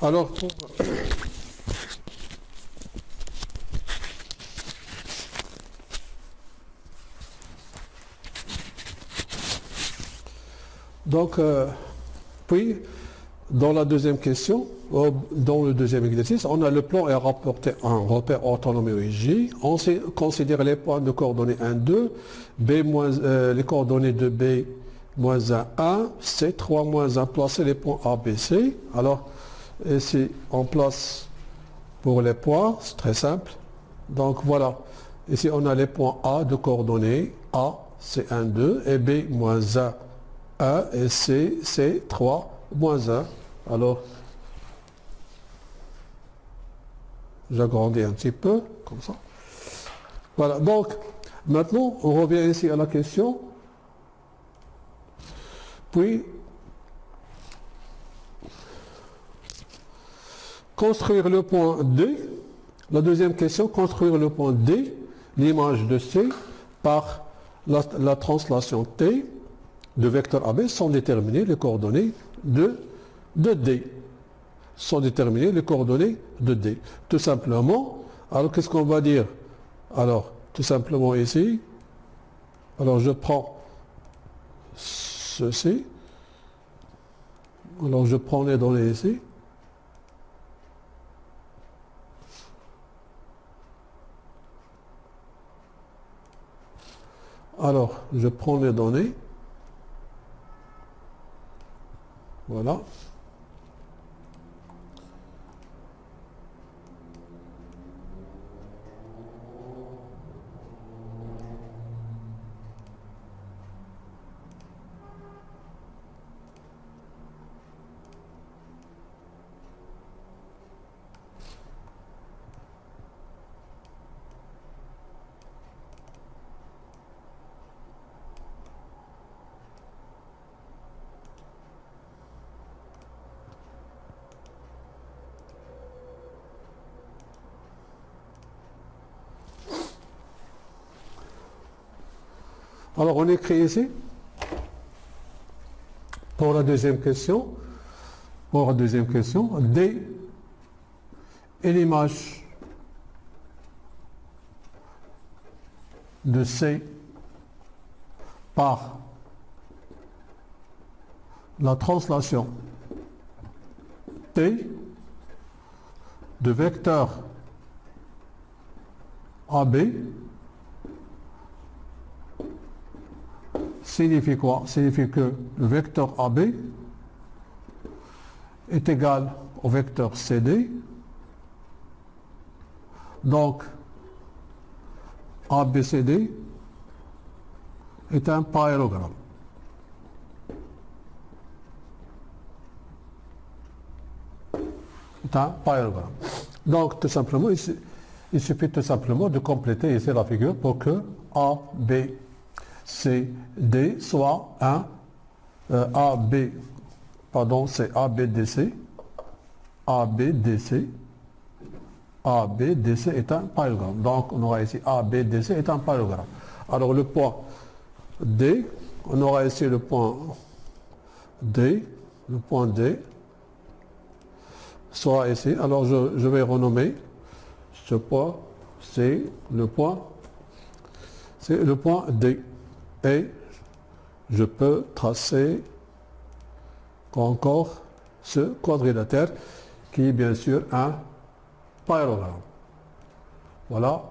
Alors, donc, puis, dans la deuxième question, dans le deuxième exercice, on a le plan est rapporté en repère orthonormé J. On considère les points de coordonnées 1, 2, les coordonnées de B moins 1, 1, C, 3 moins 1, placer les points A, B, C. Alors, ici, on place pour les points, c'est très simple. Donc voilà, ici on a les points A de coordonnées, A, c'est 1, 2, et B, moins 1, 1, et C, c'est 3, moins 1. Alors, j'agrandis un petit peu, comme ça. Voilà, donc, maintenant, on revient ici à la question. Puis, construire le point D. La deuxième question, construire le point D, l'image de C, par la translation T de vecteur AB sans déterminer les coordonnées de D. Sans déterminer les coordonnées de D. Tout simplement, alors qu'est-ce qu'on va dire? Alors, tout simplement ici, alors je prends ceci, alors je prends les données ici, alors je prends les données, voilà. Alors on écrit ici, pour la deuxième question, D est l'image de C par la translation T de vecteur AB signifie quoi? Signifie que le vecteur AB est égal au vecteur CD. Donc, ABCD est un parallélogramme. Donc, tout simplement, il suffit tout simplement de compléter ici la figure pour que ABCD soit un c'est ABDC. ABDC est un parallélogramme. Donc, on aura ici ABDC est un parallélogramme. Alors, le point D, on aura ici le point D, soit ici. Alors, je vais renommer ce point, c'est le point D. Et je peux tracer encore ce quadrilatère qui est bien sûr un parallélogramme. Voilà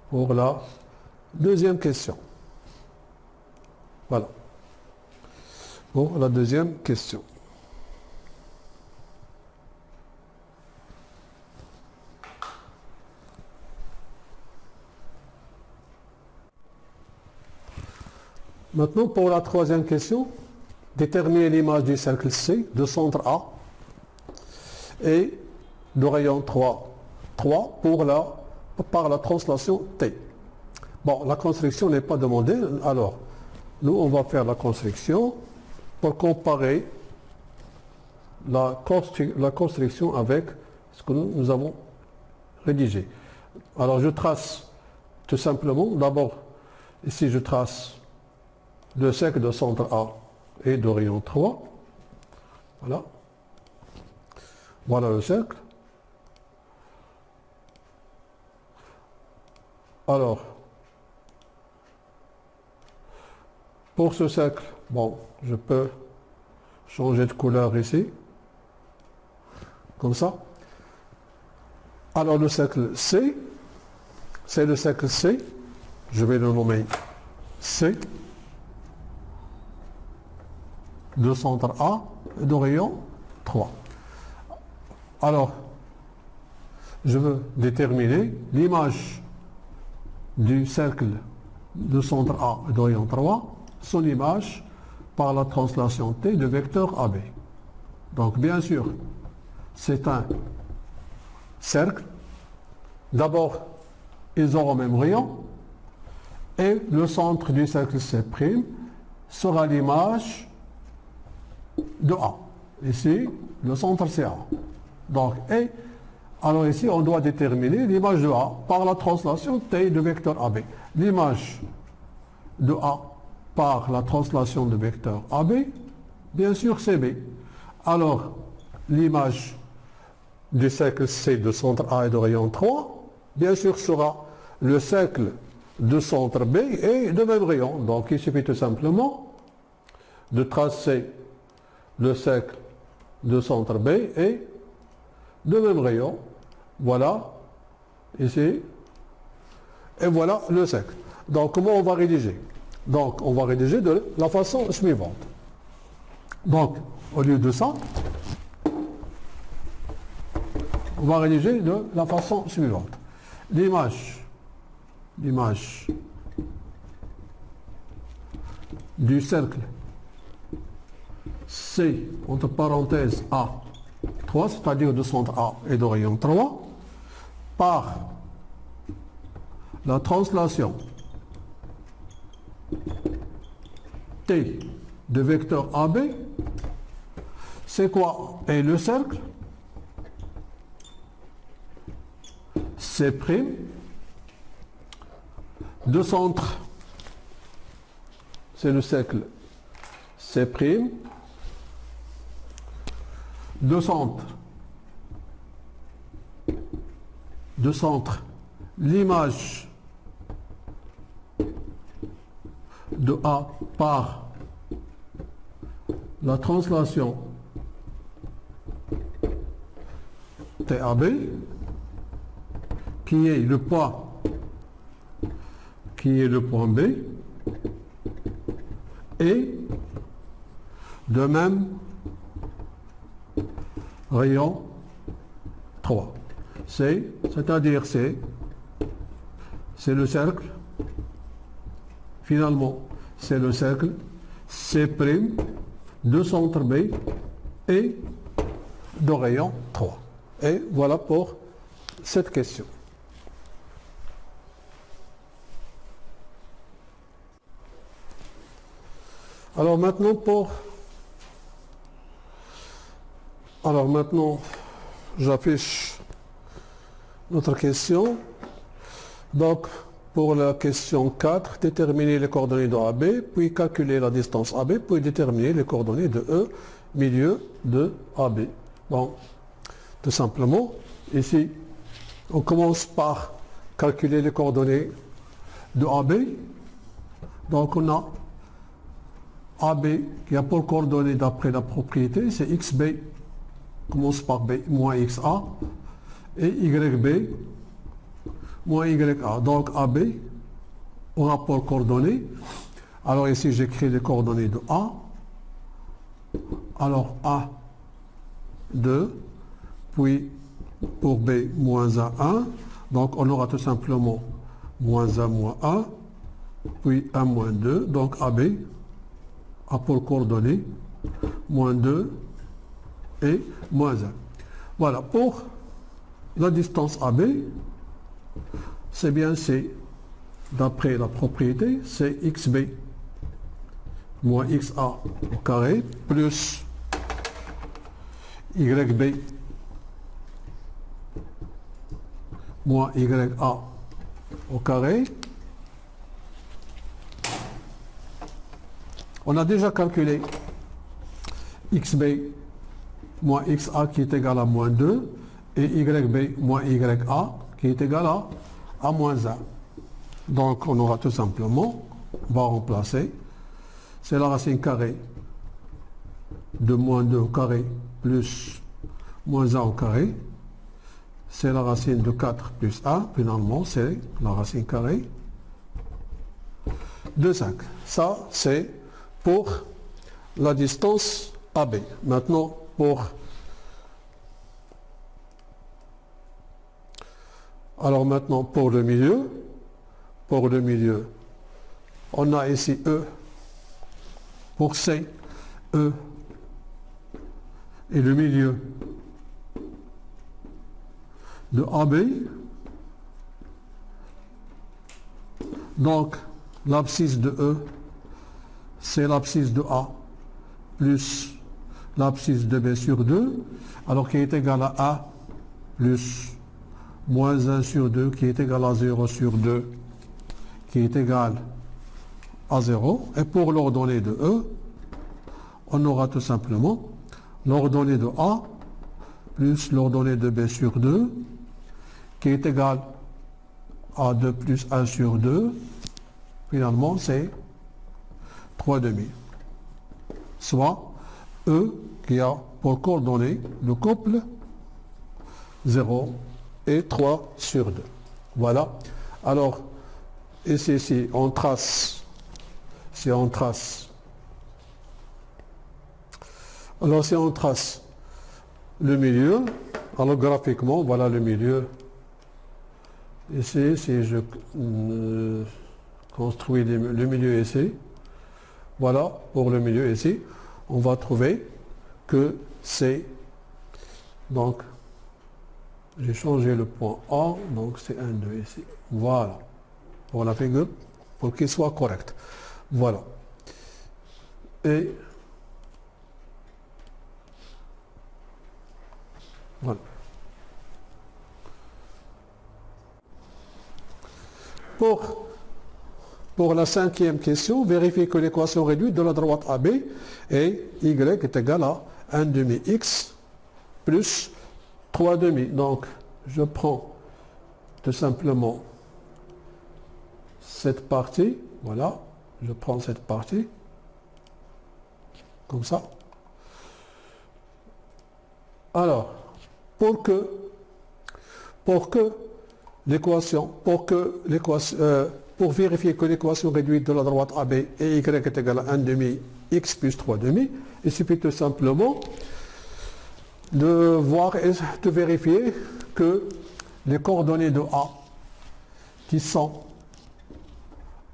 pour la deuxième question. Voilà pour la deuxième question. Maintenant, pour la troisième question, déterminer l'image du cercle C de centre A et de rayon 3 par la translation T. Bon, la construction n'est pas demandée, alors nous on va faire la construction pour comparer la construction avec ce que nous avons rédigé. Alors je trace tout simplement, d'abord ici je trace le cercle de centre A et de rayon 3. Voilà. Voilà le cercle. Alors, pour ce cercle, bon, je peux changer de couleur ici, comme ça. Alors le cercle C, c'est le cercle C, je vais le nommer C, de centre A et de rayon 3. Alors, je veux déterminer l'image du cercle de centre A et de rayon 3, son image par la translation T de vecteur AB. Donc bien sûr, c'est un cercle. D'abord, ils auront le même rayon et le centre du cercle C' sera l'image de A. Ici, le centre c'est A. Donc, et alors ici, on doit déterminer l'image de A par la translation T de vecteur AB. L'image de A par la translation de vecteur AB, bien sûr, c'est B. Alors, l'image du cercle C de centre A et de rayon 3, bien sûr, sera le cercle de centre B et de même rayon. Donc, il suffit tout simplement de tracer le cercle de centre B et de même rayon. Voilà, ici, et voilà le cercle. Donc, comment on va rédiger? Donc, on va rédiger de la façon suivante. Donc, au lieu de ça, on va rédiger de la façon suivante. L'image du cercle C, entre parenthèses A, 3, c'est-à-dire de centre A et de rayon 3, par la translation T de vecteur AB, c'est quoi? Et le cercle C' de centre, c'est le cercle C', de centre, l'image de A par la translation TAB, qui est le point B, et de même rayon 3. C'est-à-dire c'est le cercle, finalement, c'est le cercle C' de centre B et de rayon 3. Et voilà pour cette question. Alors maintenant, j'affiche notre question. Donc, pour la question 4, déterminer les coordonnées de AB, puis calculer la distance AB, puis déterminer les coordonnées de E, milieu de AB. Bon, tout simplement, ici, on commence par calculer les coordonnées de AB. Donc, on a AB qui a pour coordonnées d'après la propriété, c'est XB, commence par B moins XA, et YB moins YA. Donc AB aura pour coordonnées, alors ici j'écris les coordonnées de A, alors A 2, puis pour B moins A1, donc on aura tout simplement moins A moins A, puis A moins 2, donc AB a pour coordonnées moins 2 et moins 1. Voilà, pour la distance AB, c'est bien C, d'après la propriété, c'est XB moins XA au carré plus YB moins YA au carré. On a déjà calculé XB moins XA qui est égal à moins 2 et YB moins YA qui est égal à moins 1. Donc on aura tout simplement, on va remplacer, c'est la racine carrée de moins 2 au carré plus moins 1 au carré, c'est la racine de 4 plus 1, finalement c'est la racine carrée de 5. Ça c'est pour la distance AB. Maintenant maintenant pour le milieu, on a ici E pour C, E et le milieu de AB. Donc l'abscisse de E, c'est l'abscisse de A plus l'abscisse de B sur 2, alors qui est égal à A plus moins 1 sur 2, qui est égal à 0 sur 2, qui est égal à 0. Et pour l'ordonnée de E, on aura tout simplement l'ordonnée de A plus l'ordonnée de B sur 2, qui est égal à 2 plus 1 sur 2. Finalement, c'est 3 demi. Soit E qui a pour coordonnée le couple 0 et 3 sur 2. Voilà. Alors, ici, si on trace, alors si on trace le milieu, alors graphiquement, voilà le milieu. Ici, si je construis le milieu ici, voilà, pour le milieu ici, on va trouver que c'est, donc, j'ai changé le point A, donc c'est 1, 2 ici. Voilà, pour la figure, pour qu'il soit correct. Voilà. Et voilà. Pour la cinquième question, vérifiez que l'équation réduite de la droite AB est y est égal à 1 demi x plus 3 demi. Donc, je prends tout simplement cette partie, voilà, je prends cette partie, comme ça. Alors, pour vérifier que l'équation réduite de la droite AB et y est égale à 1 demi x plus 3 demi, il suffit tout simplement de voir et de vérifier que les coordonnées de A qui sont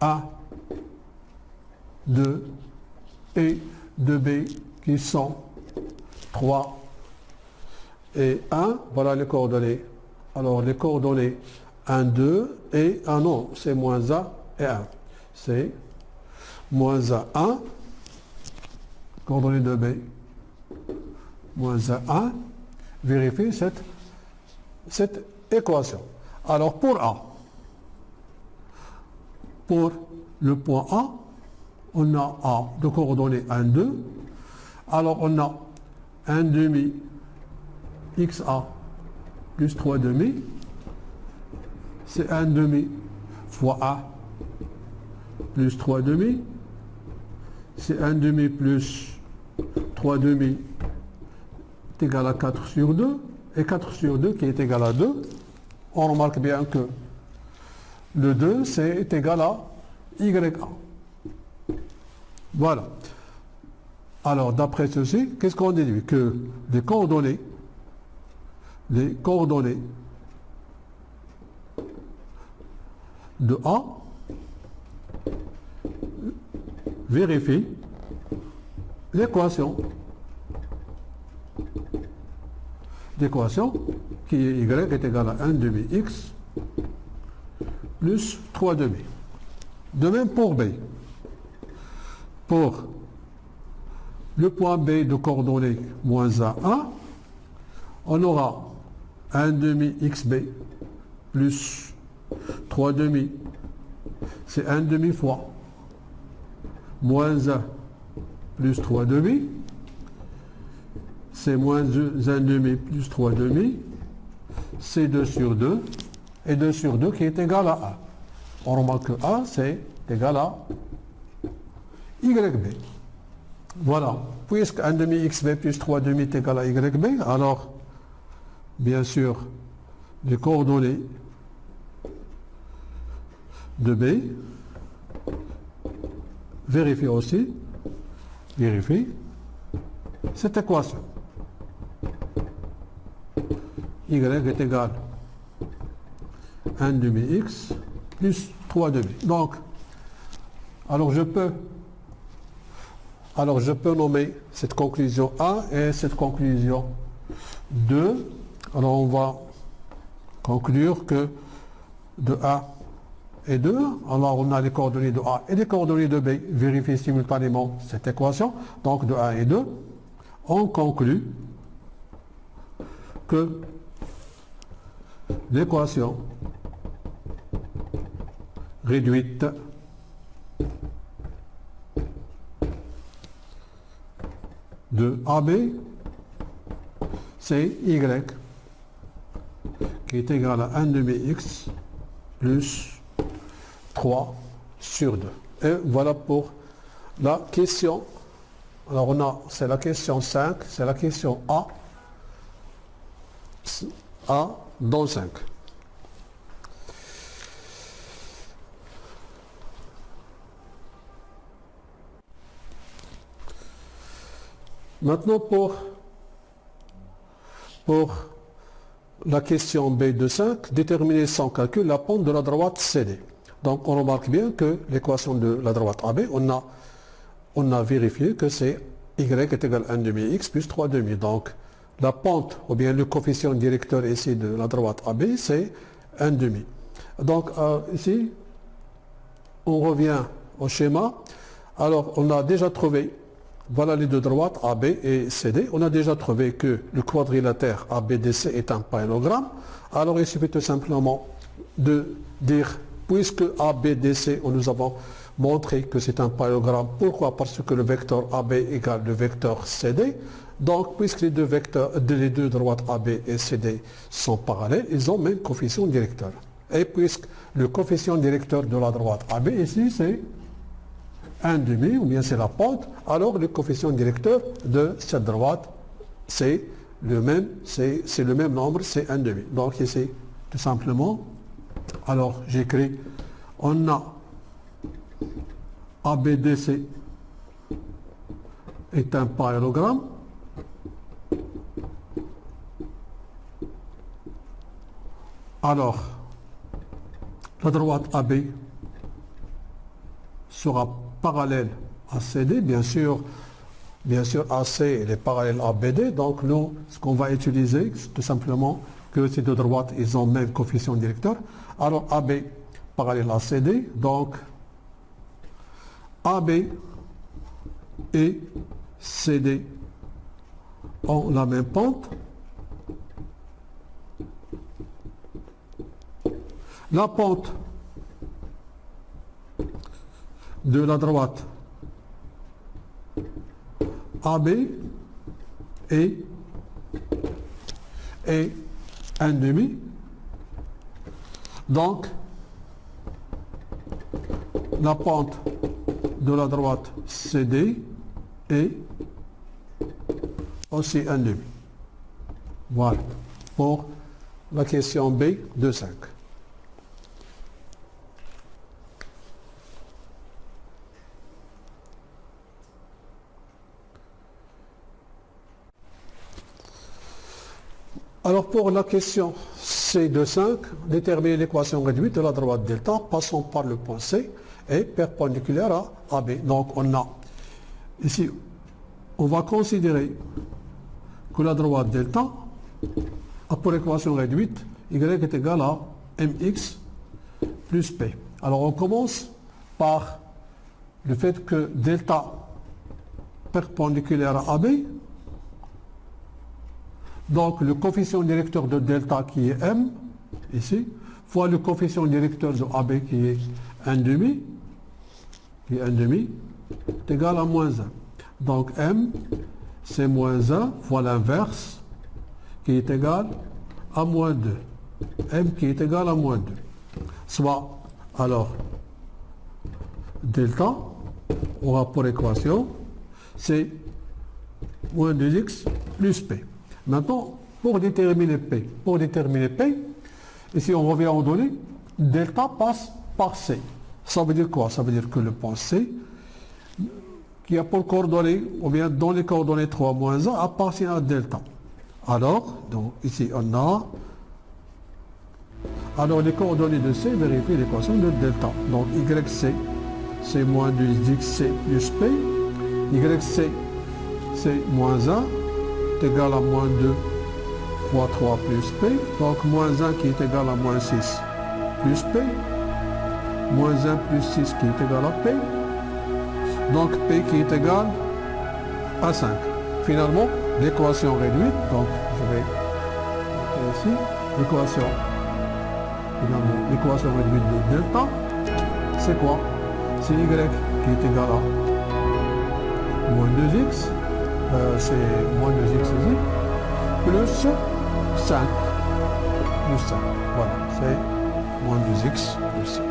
1, 2 et de B qui sont 3 et 1, voilà les coordonnées. Alors les coordonnées 1, 2 et 1, non, c'est moins 1 et 1. C'est moins 1, 1, coordonnées de B, moins 1, 1. Vérifiez cette équation. Alors pour A, pour le point A, on a A de coordonnées 1, 2. Alors on a 1 demi XA plus 3 demi. C'est 1 demi fois A plus 3 demi. C'est 1 demi plus 3 demi est égal à 4 sur 2. Et 4 sur 2 qui est égal à 2. On remarque bien que le 2 c'est égal à YA. Voilà. Alors d'après ceci, qu'est-ce qu'on déduit? Que les coordonnées de A vérifient l'équation qui est y est égal à 1 demi x plus 3 demi. De même pour B. Pour le point B de coordonnées moins 1, 1, on aura 1 demi xb plus 3 demi, c'est 1 demi fois moins 1 plus 3 demi, c'est moins 1 demi plus 3 demi, c'est 2 sur 2, et 2 sur 2 qui est égal à A. On remarque que A, c'est égal à YB. Voilà. Puisque 1 demi XB plus 3 demi est égal à YB, alors, bien sûr, les coordonnées de B, vérifie aussi, vérifie cette équation. Y est égal à 1 demi X plus 3 demi. Donc, alors je peux nommer cette conclusion A et cette conclusion 2. Alors on va conclure que de A et 2, alors on a les coordonnées de A et les coordonnées de B, vérifier simultanément cette équation, donc de A et 2, on conclut que l'équation réduite de AB, c'est Y qui est égal à 1 demi X plus 3 sur 2. Et voilà pour la question. Alors c'est la question 5, c'est la question A dans 5. Maintenant pour la question B de 5, déterminer sans calcul la pente de la droite CD. Donc on remarque bien que l'équation de la droite AB, on a vérifié que c'est Y est égal à 1 demi X plus 3 demi. Donc la pente, ou bien le coefficient directeur ici de la droite AB, c'est 1 demi. Donc ici, on revient au schéma. Alors on a déjà trouvé, voilà les deux droites AB et CD. On a déjà trouvé que le quadrilatère ABDC est un parallélogramme. Alors il suffit tout simplement de dire, puisque ABDC, nous avons montré que c'est un parallélogramme. Pourquoi? Parce que le vecteur AB égale le vecteur CD. Donc, puisque les deux droites AB et CD sont parallèles, ils ont même coefficient directeur. Et puisque le coefficient directeur de la droite AB ici, c'est 1 demi, ou bien c'est la pente, alors le coefficient directeur de cette droite, c'est le même nombre, c'est 1 demi. Donc ici, tout simplement, alors j'écris, on a ABDC est un parallélogramme. Alors, la droite AB sera parallèle à CD, bien sûr AC est parallèle à BD, donc nous, ce qu'on va utiliser, c'est tout simplement que ces deux droites, ils ont même coefficient directeur. Alors AB parallèle à CD, donc AB et CD ont la même pente. La pente de la droite AB est 1 demi. Donc, la pente de la droite CD est aussi 1 demi. Voilà pour la question B de 5. Alors pour la question C de 5, déterminer l'équation réduite de la droite delta passant par le point C et perpendiculaire à AB. Donc on a ici, on va considérer que la droite delta a pour équation réduite Y est égal à mx plus P. Alors on commence par le fait que delta perpendiculaire à AB, donc le coefficient directeur de delta qui est m, ici, fois le coefficient directeur de AB qui est 1 demi, est égal à moins 1. Donc m, c'est moins 1 fois l'inverse qui est égal à moins 2. M qui est égal à moins 2. Soit, alors, delta, on aura pour équation, c'est moins 2x plus P. Maintenant, pour déterminer P, ici on revient aux données, delta passe par C. Ça veut dire quoi? Ça veut dire que le point C, qui a pour coordonnées, ou bien dans les coordonnées 3 moins 1, appartient à delta. Alors, donc ici on a, alors les coordonnées de C vérifient l'équation de delta. Donc YC, c'est moins 2xc plus P, YC, c'est moins 1, est égal à moins 2 fois 3 plus P, donc moins 1 qui est égal à moins 6 plus P, moins 1 plus 6 qui est égal à P, donc P qui est égal à 5. Finalement, l'équation réduite, donc je vais mettre ici, l'équation réduite de delta, c'est quoi? C'est Y qui est égal à moins 2x, c'est moins 2x ici, plus 5. Voilà, c'est moins 2x plus 5.